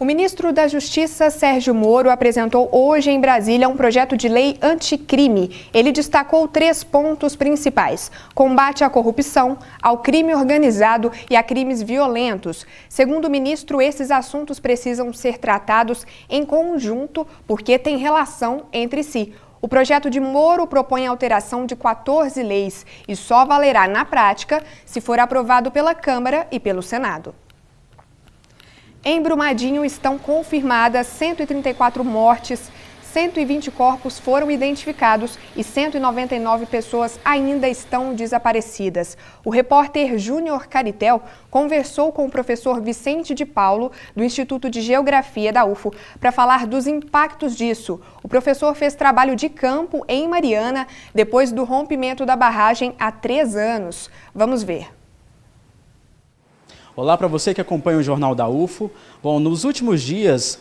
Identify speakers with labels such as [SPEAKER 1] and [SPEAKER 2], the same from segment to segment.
[SPEAKER 1] O ministro da Justiça, Sérgio Moro, apresentou hoje em Brasília um projeto de lei anticrime. Ele destacou 3 pontos principais: combate à corrupção, ao crime organizado e a crimes violentos. Segundo o ministro, esses assuntos precisam ser tratados em conjunto porque têm relação entre si. O projeto de Moro propõe a alteração de 14 leis e só valerá na prática se for aprovado pela Câmara e pelo Senado. Em Brumadinho estão confirmadas 134 mortes, 120 corpos foram identificados e 199 pessoas ainda estão desaparecidas. O repórter Júnior Caritel conversou com o professor Vicente de Paulo, do Instituto de Geografia da UFO, para falar dos impactos disso. O professor fez trabalho de campo em Mariana depois do rompimento da barragem há 3 anos. Vamos ver.
[SPEAKER 2] Olá para você que acompanha o Jornal da UFO. Bom, nos últimos dias,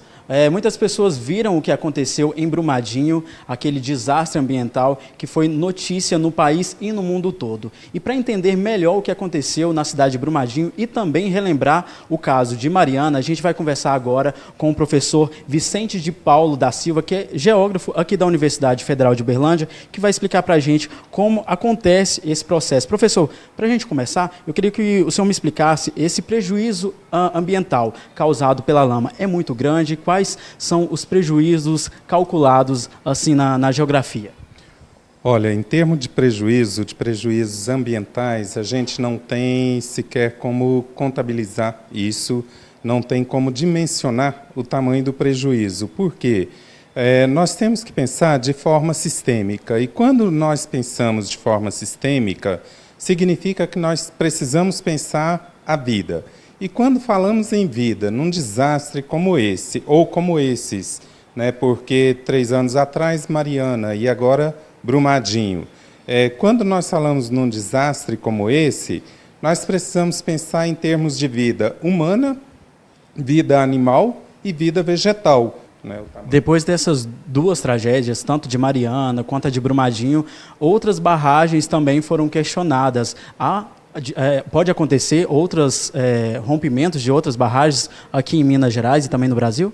[SPEAKER 2] muitas pessoas viram o que aconteceu em Brumadinho, aquele desastre ambiental que foi notícia no país e no mundo todo. E para entender melhor o que aconteceu na cidade de Brumadinho e também relembrar o caso de Mariana, a gente vai conversar agora com o professor Vicente de Paulo da Silva, que é geógrafo aqui da Universidade Federal de Uberlândia, que vai explicar para a gente como acontece esse processo. Professor, para a gente começar, eu queria que o senhor me explicasse esse prejuízo ambiental causado pela lama. É muito grande? Quais são os prejuízos calculados assim na geografia?
[SPEAKER 3] Olha, em termos de prejuízos ambientais, a gente não tem sequer como contabilizar isso, não tem como dimensionar o tamanho do prejuízo. Por quê? Nós temos que pensar de forma sistêmica, e quando nós pensamos de forma sistêmica, significa que nós precisamos pensar a vida. E quando falamos em vida, num desastre como esse, ou como esses, né, porque 3 anos atrás Mariana e agora Brumadinho, quando nós falamos num desastre como esse, nós precisamos pensar em termos de vida humana, vida animal e vida vegetal. Né?
[SPEAKER 2] Depois dessas 2 tragédias, tanto de Mariana quanto a de Brumadinho, outras barragens também foram questionadas. Pode acontecer outros rompimentos de outras barragens aqui em Minas Gerais e também no Brasil?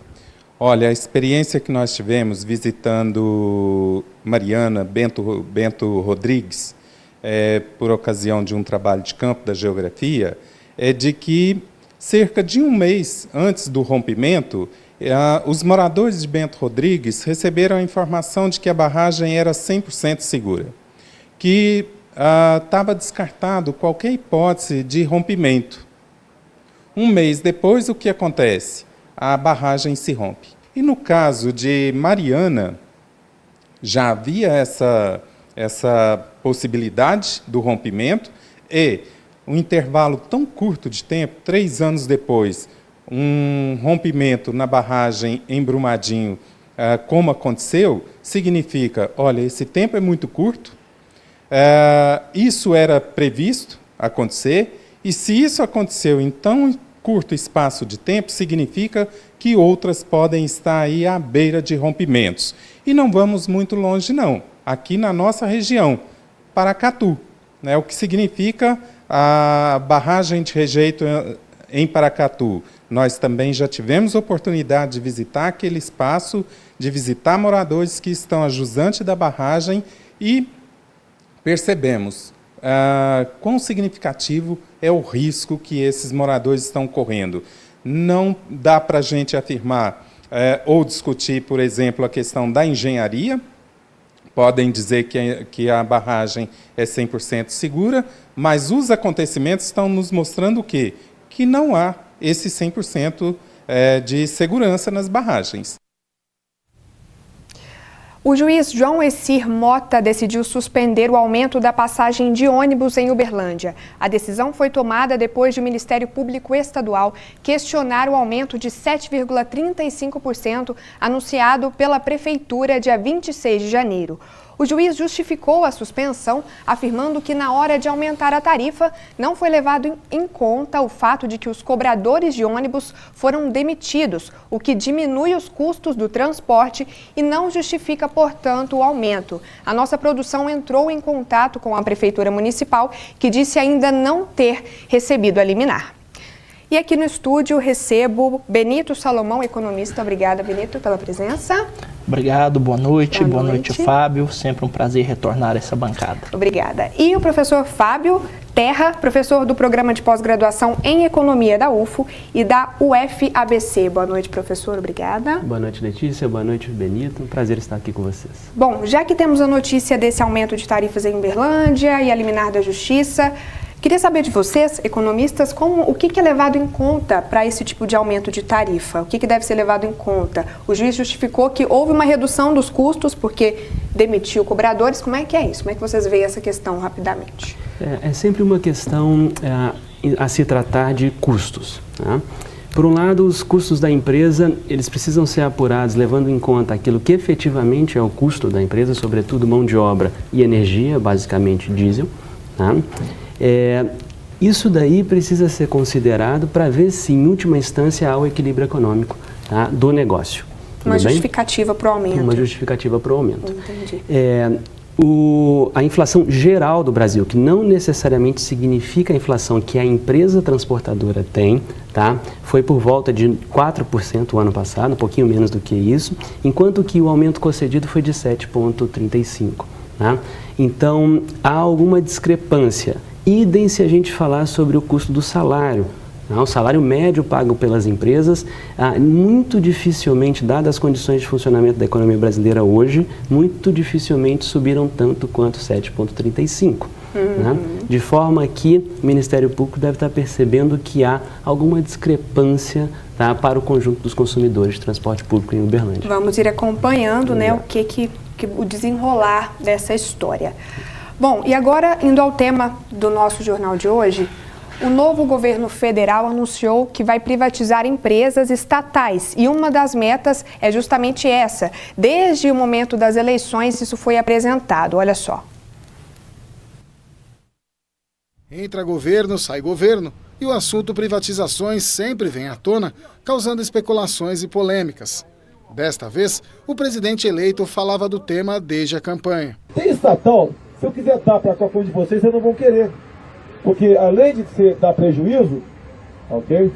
[SPEAKER 3] Olha, a experiência que nós tivemos visitando Mariana, Bento Rodrigues, por ocasião de um trabalho de campo da geografia, é de que cerca de 1 mês antes do rompimento, os moradores de Bento Rodrigues receberam a informação de que a barragem era 100% segura, que estava descartado qualquer hipótese de rompimento. 1 mês depois, o que acontece? A barragem se rompe. E no caso de Mariana, já havia essa possibilidade do rompimento e um intervalo tão curto de tempo, 3 anos depois, um rompimento na barragem em Brumadinho, como aconteceu, significa, olha, esse tempo é muito curto, isso era previsto acontecer, e se isso aconteceu em tão curto espaço de tempo, significa que outras podem estar aí à beira de rompimentos. E não vamos muito longe, não. Aqui na nossa região, Paracatu, né, o que significa a barragem de rejeito em Paracatu. Nós também já tivemos oportunidade de visitar aquele espaço, de visitar moradores que estão a jusante da barragem e percebemos quão significativo é o risco que esses moradores estão correndo. Não dá para a gente afirmar ou discutir, por exemplo, a questão da engenharia. Podem dizer que a barragem é 100% segura, mas os acontecimentos estão nos mostrando o quê? Que não há esse 100% de segurança nas barragens.
[SPEAKER 1] O juiz João Essir Mota decidiu suspender o aumento da passagem de ônibus em Uberlândia. A decisão foi tomada depois de o Ministério Público Estadual questionar o aumento de 7,35% anunciado pela Prefeitura dia 26 de janeiro. O juiz justificou a suspensão, afirmando que na hora de aumentar a tarifa não foi levado em conta o fato de que os cobradores de ônibus foram demitidos, o que diminui os custos do transporte e não justifica, portanto, o aumento. A nossa produção entrou em contato com a Prefeitura Municipal, que disse ainda não ter recebido a liminar. E aqui no estúdio recebo Benito Salomão, economista. Obrigada, Benito, pela presença.
[SPEAKER 4] Obrigado, boa noite, Fábio. Sempre um prazer retornar a essa bancada.
[SPEAKER 1] Obrigada. E o professor Fábio Terra, professor do Programa de Pós-Graduação em Economia da UFO e da UFABC. Boa noite, professor. Obrigada.
[SPEAKER 5] Boa noite, Letícia. Boa noite, Benito. Um prazer estar aqui com vocês.
[SPEAKER 1] Bom, já que temos a notícia desse aumento de tarifas em Uberlândia e a liminar da Justiça, queria saber de vocês, economistas, o que é levado em conta para esse tipo de aumento de tarifa? O que deve ser levado em conta? O juiz justificou que houve uma redução dos custos porque demitiu cobradores. Como é que é isso? Como é que vocês veem essa questão rapidamente?
[SPEAKER 5] É sempre uma questão a se tratar de custos, né? Por um lado, os custos da empresa, eles precisam ser apurados levando em conta aquilo que efetivamente é o custo da empresa, sobretudo mão de obra e energia, basicamente diesel, né? Isso daí precisa ser considerado para ver se, em última instância, há o equilíbrio econômico, tá, do negócio.
[SPEAKER 1] Uma justificativa para o aumento.
[SPEAKER 5] Uma justificativa para o aumento.
[SPEAKER 1] Entendi.
[SPEAKER 5] A inflação geral do Brasil, que não necessariamente significa a inflação que a empresa transportadora tem, tá, foi por volta de 4% o ano passado, um pouquinho menos do que isso, enquanto que o aumento concedido foi de 7,35%. Tá? Então, há alguma discrepância. Idem se a gente falar sobre o custo do salário. O salário médio pago pelas empresas, muito dificilmente, dadas as condições de funcionamento da economia brasileira hoje, muito dificilmente subiram tanto quanto 7,35%. Né? De forma que o Ministério Público deve estar percebendo que há alguma discrepância, tá, para o conjunto dos consumidores de transporte público em Uberlândia.
[SPEAKER 1] Vamos ir acompanhando, né, o desenrolar dessa história. Bom, e agora, indo ao tema do nosso jornal de hoje, o novo governo federal anunciou que vai privatizar empresas estatais e uma das metas é justamente essa. Desde o momento das eleições, isso foi apresentado. Olha só.
[SPEAKER 6] Entra governo, sai governo. E o assunto privatizações sempre vem à tona, causando especulações e polêmicas. Desta vez, o presidente eleito falava do tema desde a campanha.
[SPEAKER 7] Tem estatal, se eu quiser dar para qualquer um de vocês não vão querer. Porque além de dar prejuízo, ok?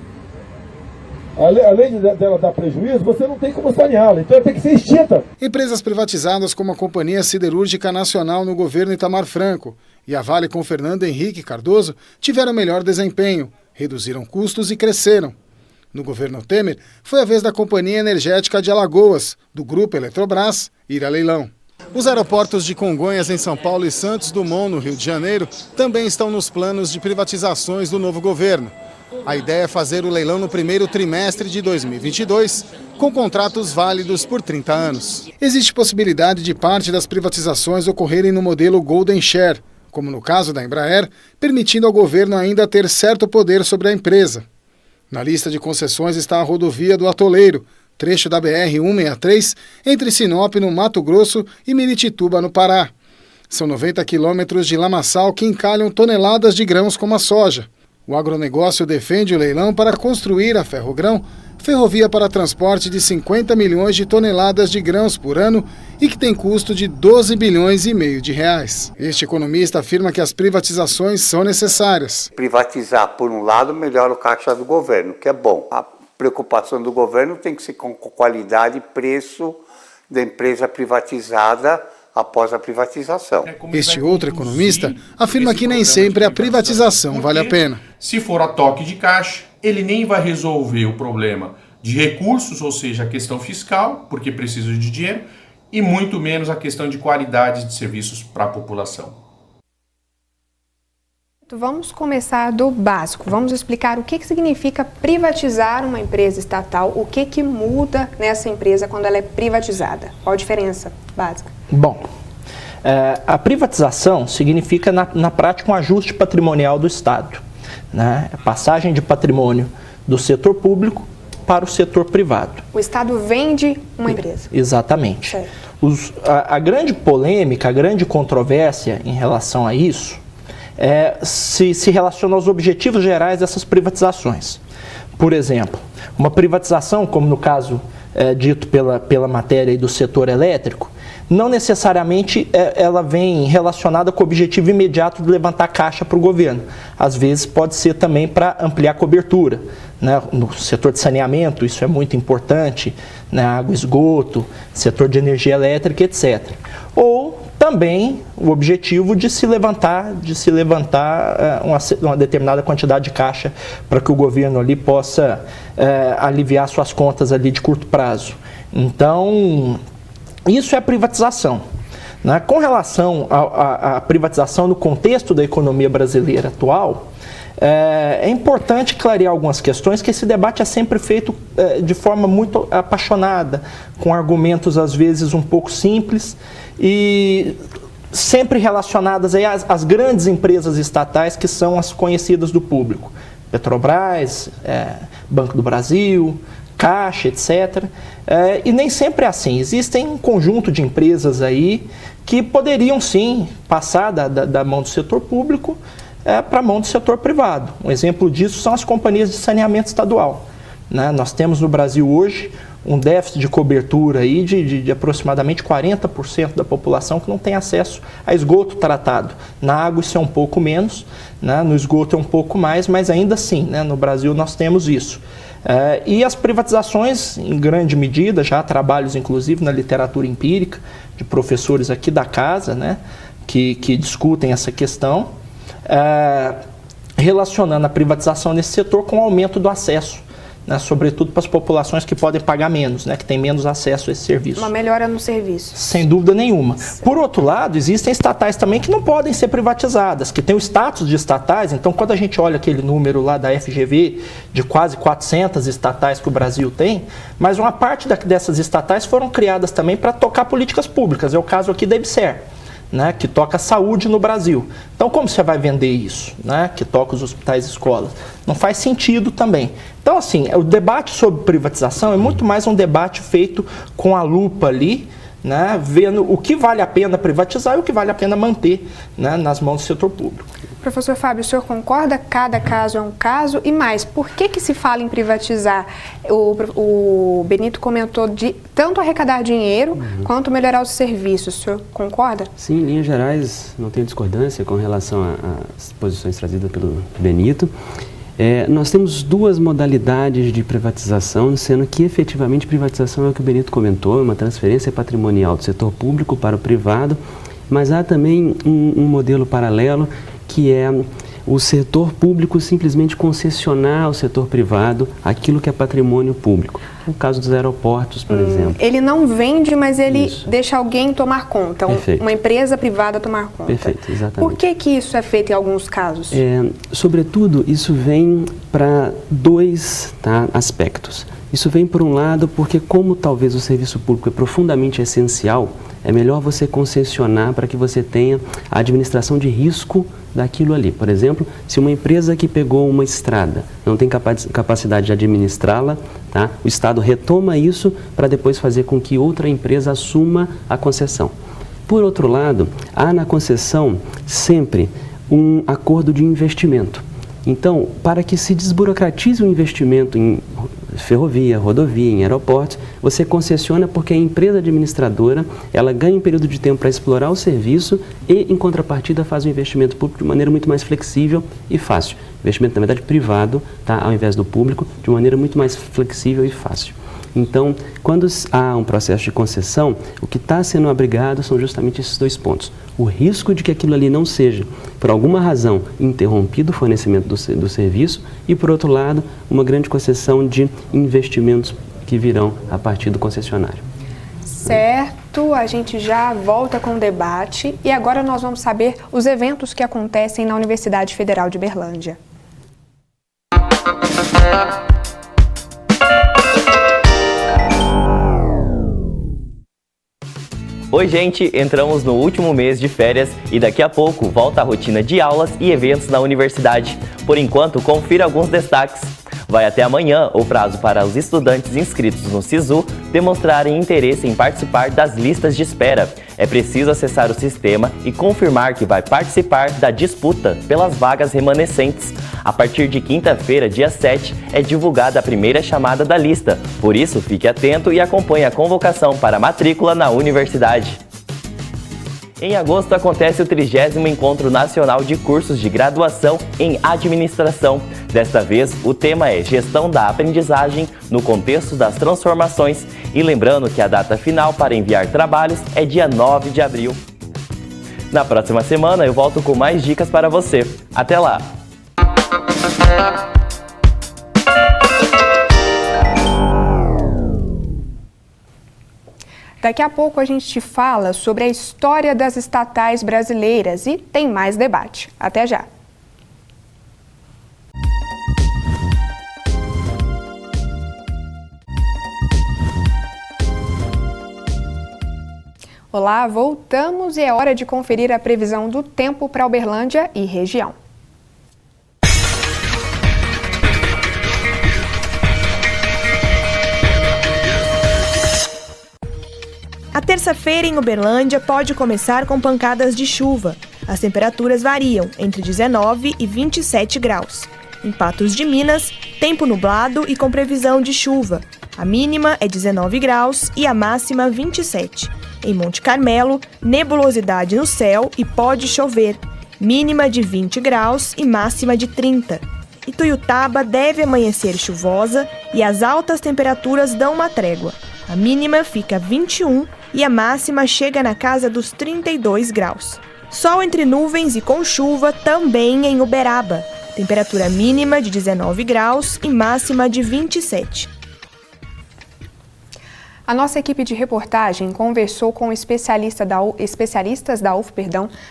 [SPEAKER 7] Além dela dar prejuízo, você não tem como saneá-la, então ela tem que ser extinta.
[SPEAKER 6] Empresas privatizadas como a Companhia Siderúrgica Nacional no governo Itamar Franco e a Vale com Fernando Henrique Cardoso tiveram melhor desempenho, reduziram custos e cresceram. No governo Temer, foi a vez da Companhia Energética de Alagoas, do Grupo Eletrobras, ir a leilão. Os aeroportos de Congonhas, em São Paulo, e Santos Dumont, no Rio de Janeiro, também estão nos planos de privatizações do novo governo. A ideia é fazer o leilão no primeiro trimestre de 2022, com contratos válidos por 30 anos. Existe possibilidade de parte das privatizações ocorrerem no modelo Golden Share, como no caso da Embraer, permitindo ao governo ainda ter certo poder sobre a empresa. Na lista de concessões está a rodovia do Atoleiro, trecho da BR-163, entre Sinop, no Mato Grosso, e Miritituba, no Pará. São 90 quilômetros de lamaçal que encalham toneladas de grãos como a soja. O agronegócio defende o leilão para construir a Ferrogrão, ferrovia para transporte de 50 milhões de toneladas de grãos por ano e que tem custo de 12 bilhões e meio de reais. Este economista afirma que as privatizações são necessárias.
[SPEAKER 8] Privatizar, por um lado, melhora o caixa do governo, que é bom. A preocupação do governo tem que ser com qualidade e preço da empresa privatizada após a privatização.
[SPEAKER 6] Este outro economista afirma que nem sempre a privatização vale a pena.
[SPEAKER 9] Se for a toque de caixa, ele nem vai resolver o problema de recursos, ou seja, a questão fiscal, porque precisa de dinheiro, e muito menos a questão de qualidade de serviços para a população.
[SPEAKER 1] Vamos começar do básico. Vamos explicar o que significa privatizar uma empresa estatal, o que muda nessa empresa quando ela é privatizada. Qual a diferença básica?
[SPEAKER 4] Bom, a privatização significa, na prática, um ajuste patrimonial do Estado, né? A passagem de patrimônio do setor público para o setor privado. O Estado vende uma empresa. Exatamente. A grande polêmica, a grande controvérsia em relação a isso se relaciona aos objetivos gerais dessas privatizações. Por exemplo, uma privatização, como no caso dito pela matéria aí do setor elétrico, não necessariamente ela vem relacionada com o objetivo imediato de levantar caixa para o governo. Às vezes pode ser também para ampliar a cobertura, né? No setor de saneamento, isso é muito importante, né? Água, esgoto, setor de energia elétrica, etc. Ou também o objetivo de se levantar uma determinada quantidade de caixa para que o governo ali possa aliviar suas contas ali de curto prazo. Então, isso é privatização. Né? Com relação à privatização no contexto da economia brasileira atual, é importante clarear algumas questões, que esse debate é sempre feito de forma muito apaixonada, com argumentos às vezes um pouco simples e sempre relacionadas aí às grandes empresas estatais que são as conhecidas do público. Petrobras, Banco do Brasil, Caixa, etc. E nem sempre é assim. Existem um conjunto de empresas aí que poderiam sim passar da mão do setor público para a mão do setor privado. Um exemplo disso são as companhias de saneamento estadual. Né? Nós temos no Brasil hoje um déficit de cobertura aí de aproximadamente 40% da população que não tem acesso a esgoto tratado. Na água isso é um pouco menos, né? No esgoto é um pouco mais, mas ainda assim, né? No Brasil nós temos isso. E as privatizações, em grande medida, já há trabalhos inclusive na literatura empírica, de professores aqui da casa, né? que discutem essa questão, relacionando a privatização nesse setor com o aumento do acesso, né, sobretudo para as populações que podem pagar menos, né, que têm menos acesso a esse serviço.
[SPEAKER 1] Uma melhora no serviço.
[SPEAKER 4] Sem dúvida nenhuma. Por outro lado, existem estatais também que não podem ser privatizadas, que têm o status de estatais. Então, quando a gente olha aquele número lá da FGV, de quase 400 estatais que o Brasil tem, mas uma parte dessas estatais foram criadas também para tocar políticas públicas. É o caso aqui da EBSER, né, que toca a saúde no Brasil. Então, como você vai vender isso, né, que toca os hospitais e escolas? Não faz sentido também. Então, assim, o debate sobre privatização é muito mais um debate feito com a lupa ali, né, vendo o que vale a pena privatizar e o que vale a pena manter, né, nas mãos do setor público.
[SPEAKER 1] Professor Fábio, o senhor concorda? Cada caso é um caso. E mais, por que se fala em privatizar? O Benito comentou de tanto arrecadar dinheiro quanto melhorar os serviços. O senhor concorda?
[SPEAKER 5] Sim, em linhas gerais, não tenho discordância com relação às posições trazidas pelo Benito. Nós temos duas modalidades de privatização, sendo que efetivamente privatização é o que o Benito comentou, uma transferência patrimonial do setor público para o privado, mas há também um modelo paralelo, que é o setor público simplesmente concessionar ao setor privado aquilo que é patrimônio público. No caso dos aeroportos, por exemplo.
[SPEAKER 1] Ele não vende, mas ele deixa alguém tomar conta, uma empresa privada tomar conta.
[SPEAKER 5] Perfeito, exatamente.
[SPEAKER 1] Por que isso é feito em alguns casos?
[SPEAKER 5] Sobretudo, isso vem para dois aspectos. Isso vem, por um lado, porque como talvez o serviço público é profundamente essencial, é melhor você concessionar para que você tenha a administração de risco daquilo ali. Por exemplo, se uma empresa que pegou uma estrada não tem capacidade de administrá-la, o Estado retoma isso para depois fazer com que outra empresa assuma a concessão. Por outro lado, há na concessão sempre um acordo de investimento. Então, para que se desburocratize o investimento em ferrovia, rodovia, em aeroportos, você concessiona porque a empresa administradora, ela ganha um período de tempo para explorar o serviço e, em contrapartida, faz o investimento público de maneira muito mais flexível e fácil. Investimento, na verdade, privado, ao invés do público, de maneira muito mais flexível e fácil. Então, quando há um processo de concessão, o que está sendo abrigado são justamente esses dois pontos. O risco de que aquilo ali não seja, por alguma razão, interrompido o fornecimento do serviço e, por outro lado, uma grande concessão de investimentos que virão a partir do concessionário.
[SPEAKER 1] Certo, a gente já volta com o debate e agora nós vamos saber os eventos que acontecem na Universidade Federal de Berlândia.
[SPEAKER 10] Oi gente, entramos no último mês de férias e daqui a pouco volta a rotina de aulas e eventos na universidade. Por enquanto, confira alguns destaques. Vai até amanhã o prazo para os estudantes inscritos no SISU demonstrarem interesse em participar das listas de espera. É preciso acessar o sistema e confirmar que vai participar da disputa pelas vagas remanescentes. A partir de quinta-feira, dia 7, é divulgada a primeira chamada da lista. Por isso, fique atento e acompanhe a convocação para a matrícula na universidade. Em agosto acontece o 30º Encontro Nacional de Cursos de Graduação em Administração. Desta vez, o tema é Gestão da Aprendizagem no Contexto das Transformações. E lembrando que a data final para enviar trabalhos é dia 9 de abril. Na próxima semana eu volto com mais dicas para você. Até lá!
[SPEAKER 1] Daqui a pouco a gente te fala sobre a história das estatais brasileiras e tem mais debate. Até já! Olá, voltamos e é hora de conferir a previsão do tempo para Uberlândia e região.
[SPEAKER 11] A terça-feira em Uberlândia pode começar com pancadas de chuva. As temperaturas variam entre 19 e 27 graus. Em Patos de Minas, tempo nublado e com previsão de chuva. A mínima é 19 graus e a máxima 27. Em Monte Carmelo, nebulosidade no céu e pode chover. Mínima de 20 graus e máxima de 30. Ituiutaba deve amanhecer chuvosa e as altas temperaturas dão uma trégua. A mínima fica 21 e a máxima chega na casa dos 32 graus. Sol entre nuvens e com chuva também em Uberaba. Temperatura mínima de 19 graus e máxima de 27.
[SPEAKER 1] A nossa equipe de reportagem conversou com especialistas da UF,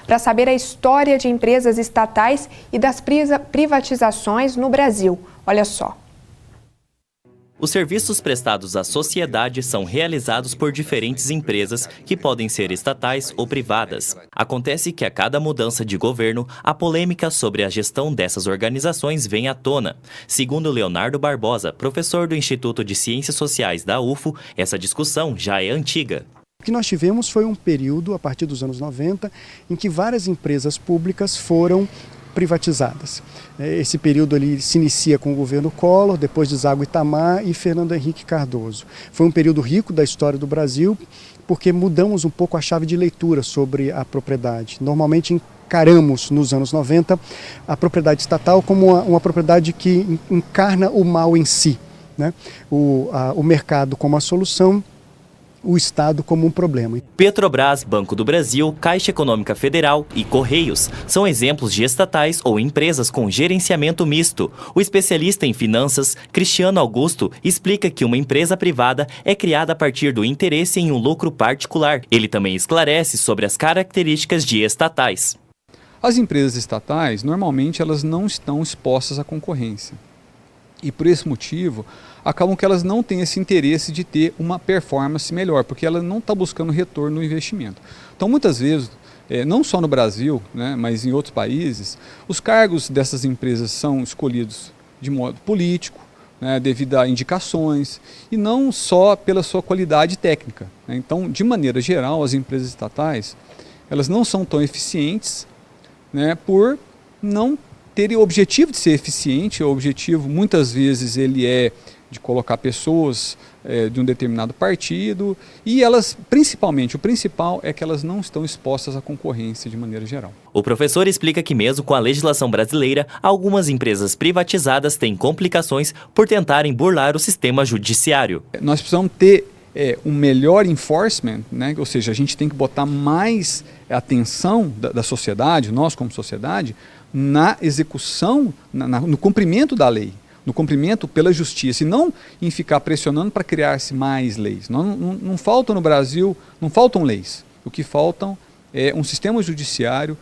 [SPEAKER 1] para saber a história de empresas estatais e das privatizações no Brasil. Olha só.
[SPEAKER 10] Os serviços prestados à sociedade são realizados por diferentes empresas que podem ser estatais ou privadas. Acontece que a cada mudança de governo, a polêmica sobre a gestão dessas organizações vem à tona. Segundo Leonardo Barbosa, professor do Instituto de Ciências Sociais da UFO, essa discussão já é antiga.
[SPEAKER 12] O que nós tivemos foi um período, a partir dos anos 90, em que várias empresas públicas foram privatizadas. Esse período ali se inicia com o governo Collor, depois deságua Itamar e Fernando Henrique Cardoso. Foi um período rico da história do Brasil, porque mudamos um pouco a chave de leitura sobre a propriedade. Normalmente encaramos, nos anos 90, a propriedade estatal como uma propriedade que encarna o mal em si, né? O mercado como a solução, o Estado como um problema.
[SPEAKER 10] Petrobras, Banco do Brasil, Caixa Econômica Federal e Correios são exemplos de estatais ou empresas com gerenciamento misto. O especialista em finanças, Cristiano Augusto, explica que uma empresa privada é criada a partir do interesse em um lucro particular. Ele também esclarece sobre as características de estatais.
[SPEAKER 13] As empresas estatais, normalmente, elas não estão expostas à concorrência. E por esse motivo, acabam que elas não têm esse interesse de ter uma performance melhor, porque ela não está buscando retorno no investimento. Então, muitas vezes, não só no Brasil, né, mas em outros países, os cargos dessas empresas são escolhidos de modo político, né, devido a indicações, e não só pela sua qualidade técnica, né. Então, de maneira geral, as empresas estatais, elas não são tão eficientes, né, por não terem o objetivo de ser eficiente. O objetivo, muitas vezes, ele é de colocar pessoas de um determinado partido, e elas, principalmente, o principal é que elas não estão expostas à concorrência de maneira geral.
[SPEAKER 10] O professor explica que mesmo com a legislação brasileira, algumas empresas privatizadas têm complicações por tentarem burlar o sistema judiciário.
[SPEAKER 13] Nós precisamos ter um melhor enforcement, né? Ou seja, a gente tem que botar mais atenção da sociedade, nós como sociedade, na execução, no cumprimento da lei, no cumprimento pela justiça, e não em ficar pressionando para criar-se mais leis. Não faltam no Brasil, não faltam leis. O que faltam é um sistema judiciário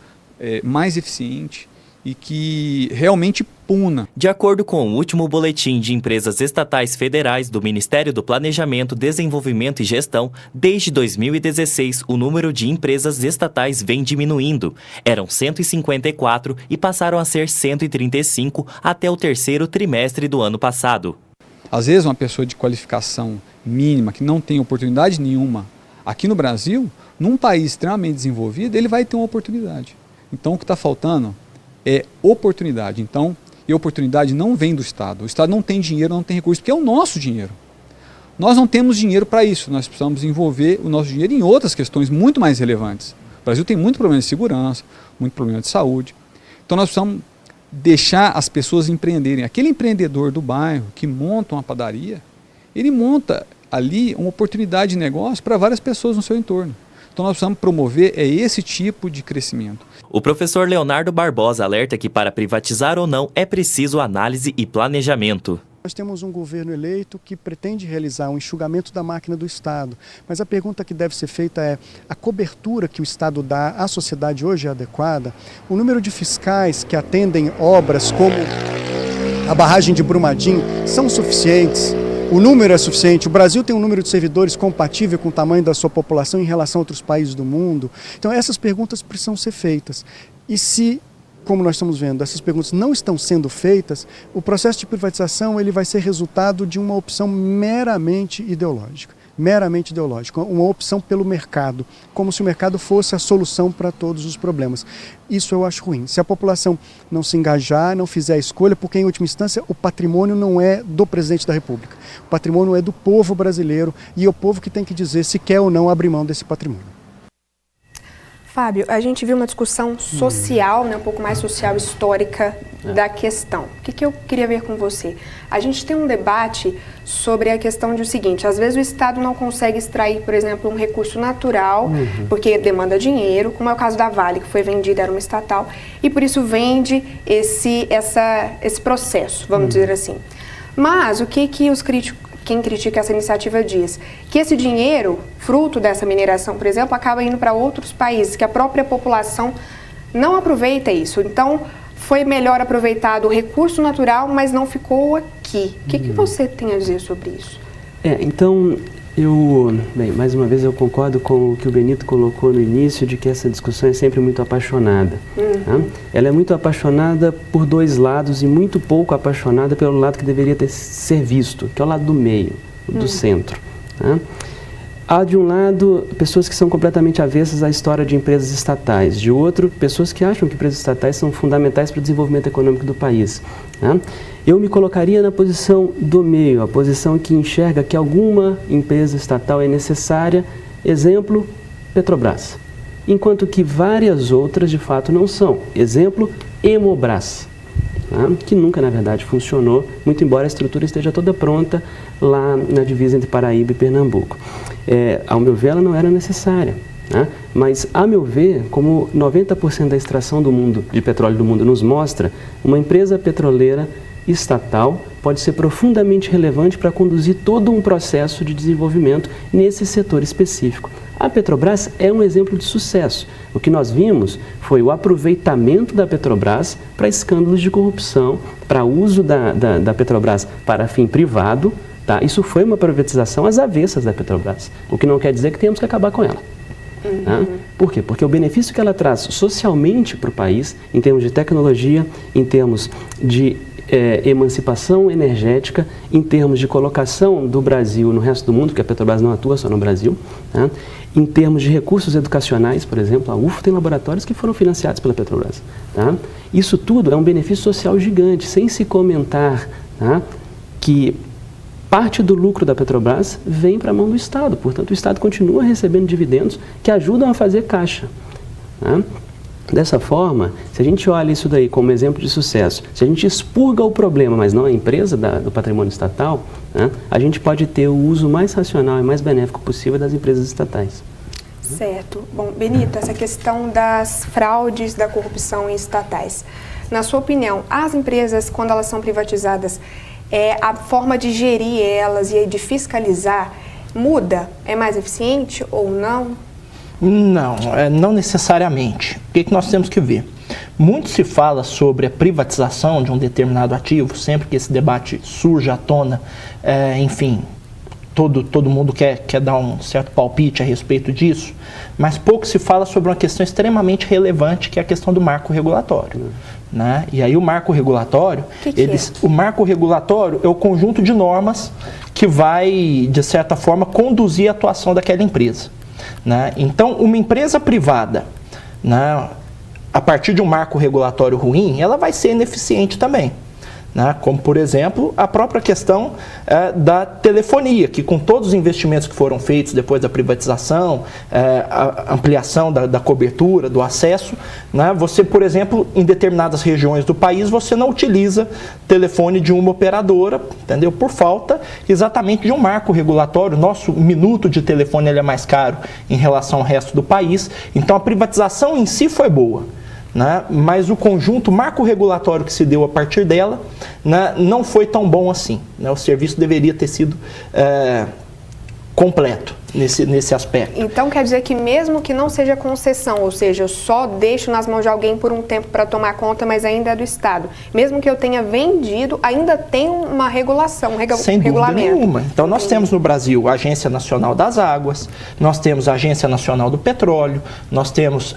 [SPEAKER 13] mais eficiente e que realmente puna.
[SPEAKER 10] De acordo com o último boletim de empresas estatais federais do Ministério do Planejamento, Desenvolvimento e Gestão, desde 2016 o número de empresas estatais vem diminuindo. Eram 154 e passaram a ser 135 até o terceiro trimestre do ano passado.
[SPEAKER 13] Às vezes uma pessoa de qualificação mínima, que não tem oportunidade nenhuma aqui no Brasil, num país extremamente desenvolvido, ele vai ter uma oportunidade. Então o que está faltando é oportunidade. Então, e oportunidade não vem do Estado. O Estado não tem dinheiro, não tem recurso, porque é o nosso dinheiro. Nós não temos dinheiro para isso. Nós precisamos envolver o nosso dinheiro em outras questões muito mais relevantes. Brasil tem muito problema de segurança, muito problema de saúde. Então nós precisamos deixar as pessoas empreenderem. Aquele empreendedor do bairro que monta uma padaria, ele monta ali uma oportunidade de negócio para várias pessoas no seu entorno. Então nós precisamos promover esse tipo de crescimento.
[SPEAKER 10] O professor Leonardo Barbosa alerta que para privatizar ou não é preciso análise e planejamento.
[SPEAKER 12] Nós temos um governo eleito que pretende realizar um enxugamento da máquina do Estado, mas a pergunta que deve ser feita é: a cobertura que o Estado dá à sociedade hoje é adequada? O número de fiscais que atendem obras como a barragem de Brumadinho são suficientes? O número é suficiente? O Brasil tem um número de servidores compatível com o tamanho da sua população em relação a outros países do mundo? Então essas perguntas precisam ser feitas. E se, como nós estamos vendo, essas perguntas não estão sendo feitas, o processo de privatização ele vai ser resultado de uma opção meramente ideológica, uma opção pelo mercado, como se o mercado fosse a solução para todos os problemas. Isso eu acho ruim. Se a população não se engajar, não fizer a escolha, porque em última instância o patrimônio não é do presidente da República, o patrimônio é do povo brasileiro e é o povo que tem que dizer se quer ou não abrir mão desse patrimônio.
[SPEAKER 1] Fábio, a gente viu uma discussão social, né, um pouco mais social, histórica da questão. O que eu queria ver com você? A gente tem um debate sobre a questão de o seguinte: às vezes o Estado não consegue extrair, por exemplo, um recurso natural, porque demanda dinheiro, como é o caso da Vale, que foi vendida, era uma estatal, e por isso vende esse processo, vamos dizer assim. Mas o que os críticos, quem critica essa iniciativa diz? Que esse dinheiro, fruto dessa mineração, por exemplo, acaba indo para outros países, que a própria população não aproveita isso. Então, foi melhor aproveitado o recurso natural, mas não ficou aqui. O que você tem a dizer sobre isso?
[SPEAKER 5] Então, mais uma vez eu concordo com o que o Benito colocou no início, de que essa discussão é sempre muito apaixonada. Tá? Ela é muito apaixonada por dois lados e muito pouco apaixonada pelo lado que deveria ser visto, que é o lado do meio, do centro. Tá? Há, de um lado, pessoas que são completamente avessas à história de empresas estatais. De outro, pessoas que acham que empresas estatais são fundamentais para o desenvolvimento econômico do país. Tá? Eu me colocaria na posição do meio, a posição que enxerga que alguma empresa estatal é necessária, exemplo, Petrobras. Enquanto que várias outras, de fato, não são. Exemplo, Hemobras. Tá? Que nunca, na verdade, funcionou, muito embora a estrutura esteja toda pronta lá na divisa entre Paraíba e Pernambuco. Ao meu ver, ela não era necessária. Tá? Mas, a meu ver, como 90% da extração de petróleo do mundo nos mostra, uma empresa petroleira estatal pode ser profundamente relevante para conduzir todo um processo de desenvolvimento nesse setor específico. A Petrobras é um exemplo de sucesso. O que nós vimos foi o aproveitamento da Petrobras para escândalos de corrupção, para uso da Petrobras para fim privado. Tá? Isso foi uma privatização às avessas da Petrobras, o que não quer dizer que temos que acabar com ela. Tá? Por quê? Porque o benefício que ela traz socialmente para o país, em termos de tecnologia, em termos de emancipação energética, em termos de colocação do Brasil no resto do mundo, porque a Petrobras não atua só no Brasil, tá? Em termos de recursos educacionais, por exemplo, a UFO tem laboratórios que foram financiados pela Petrobras. Tá? Isso tudo é um benefício social gigante, sem se comentar, tá, que parte do lucro da Petrobras vem para a mão do Estado, portanto o Estado continua recebendo dividendos que ajudam a fazer caixa. Tá? Dessa forma, se a gente olha isso daí como exemplo de sucesso, se a gente expurga o problema, mas não a empresa do patrimônio estatal, né, a gente pode ter o uso mais racional e mais benéfico possível das empresas estatais.
[SPEAKER 1] Certo. Bom, Benito, essa questão das fraudes, da corrupção em estatais. Na sua opinião, as empresas, quando elas são privatizadas, a forma de gerir elas e de fiscalizar muda? É mais eficiente ou não?
[SPEAKER 4] Não necessariamente. O que nós temos que ver? Muito se fala sobre a privatização de um determinado ativo, sempre que esse debate surge à tona, enfim, todo mundo quer dar um certo palpite a respeito disso, mas pouco se fala sobre uma questão extremamente relevante, que é a questão do marco regulatório. Né? E aí o marco regulatório, o marco regulatório é o conjunto de normas que vai, de certa forma, conduzir a atuação daquela empresa. Né? Então, uma empresa privada, né, a partir de um marco regulatório ruim, ela vai ser ineficiente também. né? Como, por exemplo, a própria questão da telefonia, que com todos os investimentos que foram feitos depois da privatização, a ampliação da cobertura, do acesso, né? Você, por exemplo, em determinadas regiões do país, você não utiliza telefone de uma operadora, entendeu? Por falta exatamente de um marco regulatório. Nosso minuto de telefone ele é mais caro em relação ao resto do país. Então, a privatização em si foi boa, né? Mas o conjunto marco regulatório que se deu a partir dela, né, não foi tão bom assim, né? O serviço deveria ter sido completo nesse aspecto.
[SPEAKER 1] Então quer dizer que mesmo que não seja concessão, ou seja, eu só deixo nas mãos de alguém por um tempo para tomar conta, mas ainda é do Estado, mesmo que eu tenha vendido, ainda tem uma regulação,
[SPEAKER 4] Sem dúvida nenhuma. Então nós temos no Brasil a Agência Nacional das Águas, nós temos a Agência Nacional do Petróleo, nós temos,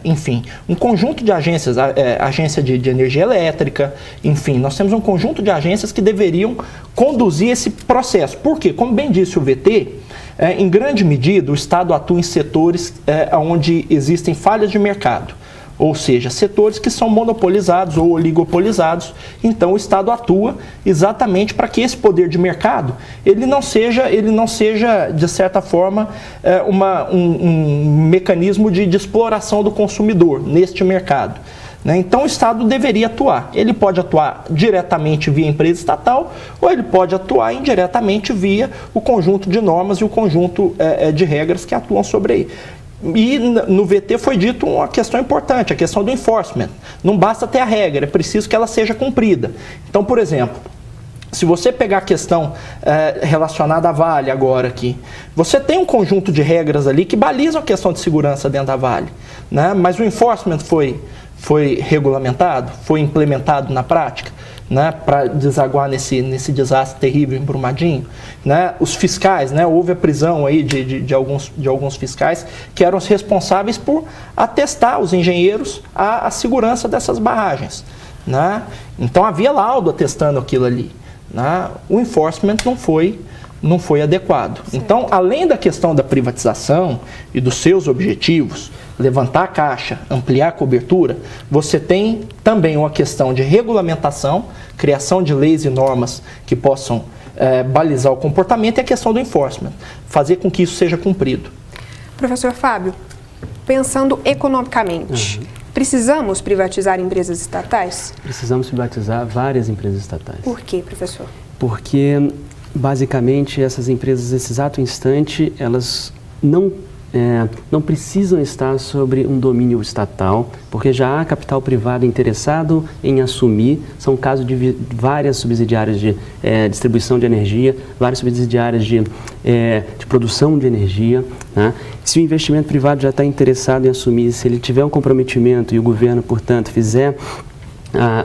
[SPEAKER 4] enfim, um conjunto de agências, Agência de Energia Elétrica, enfim, nós temos um conjunto de agências que deveriam conduzir esse processo. Por quê? Como bem disse o VT, em grande medida o Estado atua em setores onde existem falhas de mercado, ou seja, setores que são monopolizados ou oligopolizados. Então o Estado atua exatamente para que esse poder de mercado ele não seja de certa forma um mecanismo de exploração do consumidor neste mercado. Então o Estado deveria atuar. Ele pode atuar diretamente via empresa estatal ou ele pode atuar indiretamente via o conjunto de normas e o conjunto de regras que atuam sobre aí. E no VT foi dito uma questão importante, a questão do enforcement. Não basta ter a regra, é preciso que ela seja cumprida. Então, por exemplo, se você pegar a questão relacionada à Vale agora aqui, você tem um conjunto de regras ali que balizam a questão de segurança dentro da Vale, né? Mas o enforcement foi regulamentado, foi implementado na prática, né, para desaguar nesse desastre terrível em Brumadinho, né? Os fiscais, né, houve a prisão aí de alguns fiscais que eram os responsáveis por atestar os engenheiros a segurança dessas barragens, né? Então havia laudo atestando aquilo ali, né? O enforcement não foi adequado. Certo. Então, além da questão da privatização e dos seus objetivos, levantar a caixa, ampliar a cobertura, você tem também uma questão de regulamentação, criação de leis e normas que possam balizar o comportamento, e a questão do enforcement, fazer com que isso seja cumprido.
[SPEAKER 1] Professor Fábio, pensando economicamente, precisamos privatizar empresas estatais?
[SPEAKER 5] Precisamos privatizar várias empresas estatais.
[SPEAKER 1] Por quê, professor?
[SPEAKER 5] Porque, basicamente, essas empresas, nesse exato instante, elas não precisam estar sobre um domínio estatal, porque já há capital privado interessado em assumir. São casos de várias subsidiárias de distribuição de energia, várias subsidiárias de produção de energia, né? Se o investimento privado já está interessado em assumir, se ele tiver um comprometimento e o governo, portanto, fizer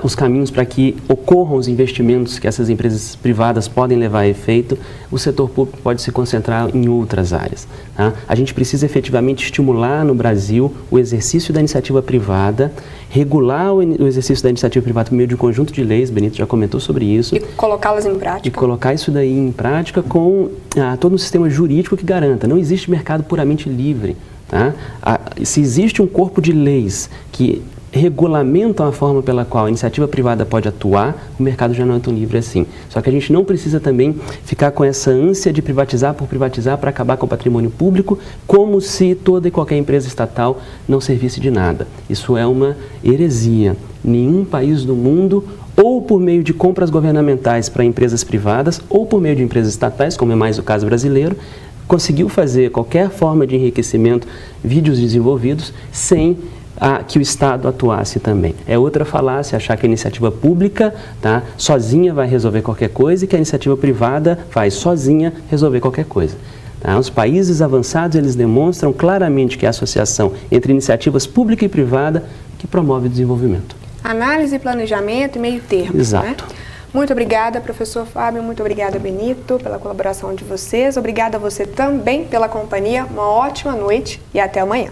[SPEAKER 5] os caminhos para que ocorram os investimentos que essas empresas privadas podem levar a efeito, o setor público pode se concentrar em outras áreas, tá? A gente precisa efetivamente estimular no Brasil o exercício da iniciativa privada, regular o exercício da iniciativa privada por meio de um conjunto de leis, Benito já comentou sobre isso.
[SPEAKER 1] E colocá-las em prática.
[SPEAKER 5] E colocar isso daí em prática com todo um sistema jurídico que garanta. Não existe mercado puramente livre, tá? Se existe um corpo de leis que regulamentam a forma pela qual a iniciativa privada pode atuar, o mercado já não é tão livre assim. Só que a gente não precisa também ficar com essa ânsia de privatizar por privatizar para acabar com o patrimônio público, como se toda e qualquer empresa estatal não servisse de nada. Isso é uma heresia. Nenhum país do mundo, ou por meio de compras governamentais para empresas privadas, ou por meio de empresas estatais, como é mais o caso brasileiro, conseguiu fazer qualquer forma de enriquecimento, vídeos desenvolvidos, sem que o Estado atuasse também. É outra falácia achar que a iniciativa pública, tá, sozinha vai resolver qualquer coisa e que a iniciativa privada vai sozinha resolver qualquer coisa. Tá? Os países avançados, eles demonstram claramente que é a associação entre iniciativas pública e privada que promove o desenvolvimento.
[SPEAKER 1] Análise, planejamento e meio termo.
[SPEAKER 5] Exato.
[SPEAKER 1] Né? Muito obrigada, professor Fábio, muito obrigada, Benito, pela colaboração de vocês. Obrigada a você também pela companhia. Uma ótima noite e até amanhã.